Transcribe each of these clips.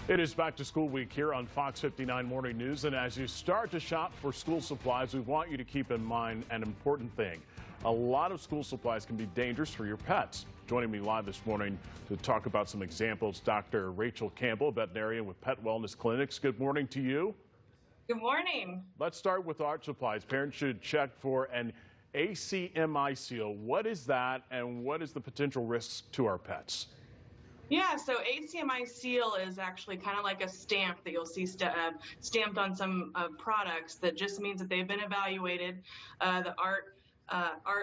It is back to school week here on Fox 59 Morning News, and as you start to shop for school supplies, we want you to keep in mind an important thing. A lot of school supplies can be dangerous for your pets. Joining me live this morning to talk about some examples, Dr. Rachael Campbell, veterinarian with Pet Wellness Clinics. Good morning to you. Good morning. Let's start with art supplies. Parents should check for an ASPCA seal. What is that, and what is the potential risks to our pets? Yeah, so ASPCA seal is actually kind of like a stamp that you'll see stamped on some products that just means that they've been evaluated. The Art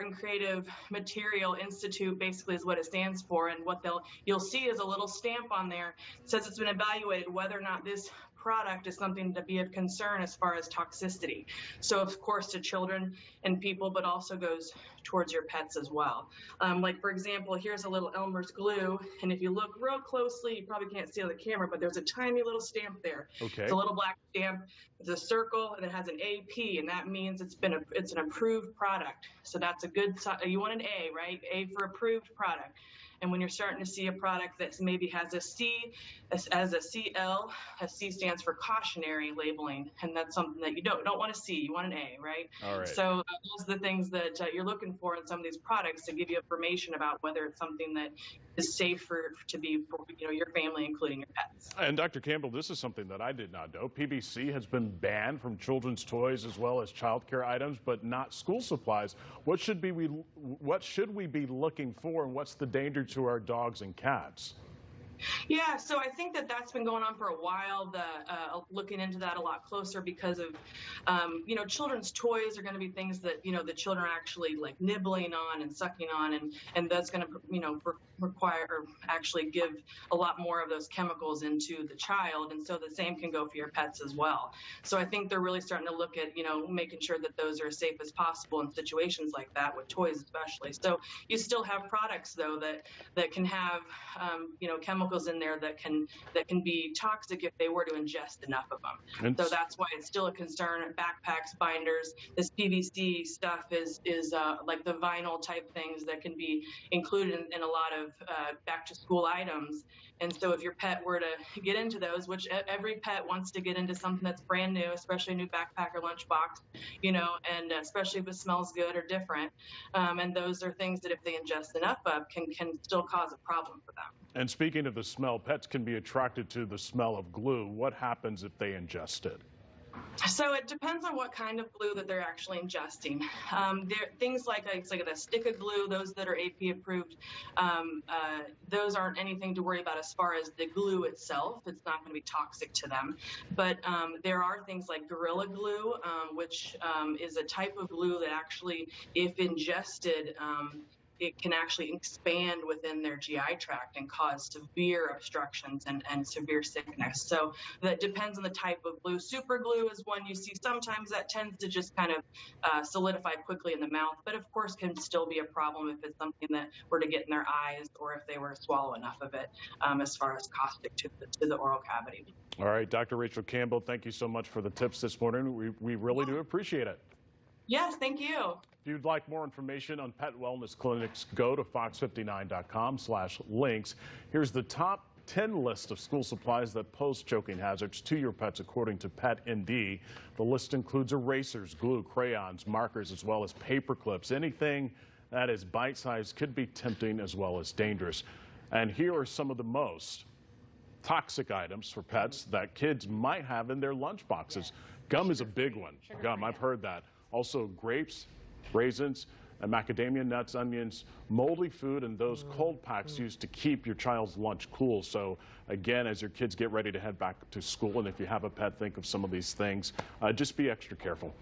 and Creative Material Institute basically is what it stands for, and what you'll see is a little stamp on there. It says it's been evaluated whether or not this product is something to be of concern as far as toxicity. So of course to children and people, but also goes towards your pets as well. Like for example, here's a little Elmer's glue, and if you look real closely, you probably can't see on the camera, but there's a tiny little stamp there. Okay. It's a little black stamp. It's a circle, and it has an AP, and that means it's an approved product. So that's a good. You want an A, right? A for approved product. And when you're starting to see a product that maybe has a C, as a CL, a C stands for cautionary labeling, and that's something that you don't want to see. You want an A, right? All right. So those are the things that you're looking for in some of these products to give you information about whether it's something that is safe to be for your family, including your pets. And Dr. Campbell, this is something that I did not know. PVC has been banned from children's toys as well as child care items, but not school supplies. What should we be looking for, and what's the danger to our dogs and cats? Yeah, so I think that's been going on for a while, looking into that a lot closer because of, children's toys are going to be things that, the children are actually like nibbling on and sucking on, and that's going to, require or actually give a lot more of those chemicals into the child. And so the same can go for your pets as well. So I think they're really starting to look at, making sure that those are as safe as possible in situations like that, with toys especially. So you still have products though that can have, chemicals in there that can be toxic if they were to ingest enough of them. And so that's why it's still a concern. Backpacks, binders, this PVC stuff is like the vinyl type things that can be included in a lot of back to school items. And so if your pet were to get into those, which every pet wants to get into something that's brand new, especially a new backpack or lunchbox, and especially if it smells good or different. And those are things that if they ingest enough of can still cause a problem for them. And speaking of the smell, pets can be attracted to the smell of glue. What happens if they ingest it? So it depends on what kind of glue that they're actually ingesting. Things like a stick of glue, those that are AP approved, those aren't anything to worry about as far as the glue itself. It's not going to be toxic to them. But there are things like Gorilla Glue, which is a type of glue that actually, if ingested, it can actually expand within their GI tract and cause severe obstructions and severe sickness. So that depends on the type of glue. Super glue is one you see sometimes that tends to just kind of solidify quickly in the mouth, but of course can still be a problem if it's something that were to get in their eyes or if they were to swallow enough of it as far as caustic to the oral cavity. All right, Dr. Rachael Campbell, thank you so much for the tips this morning. We really do appreciate it. Yes, thank you. If you'd like more information on Pet Wellness Clinics, go to fox59.com/links. Here's the top 10 list of school supplies that pose choking hazards to your pets according to PetMD. The list includes erasers, glue, crayons, markers, as well as paper clips. Anything that is bite-sized could be tempting as well as dangerous. And here are some of the most toxic items for pets that kids might have in their lunch boxes. Gum is a big one. Gum, I've heard that. Also grapes, raisins, and macadamia nuts, onions, moldy food, and those cold packs used to keep your child's lunch cool. So again, as your kids get ready to head back to school, and if you have a pet, think of some of these things. Just be extra careful.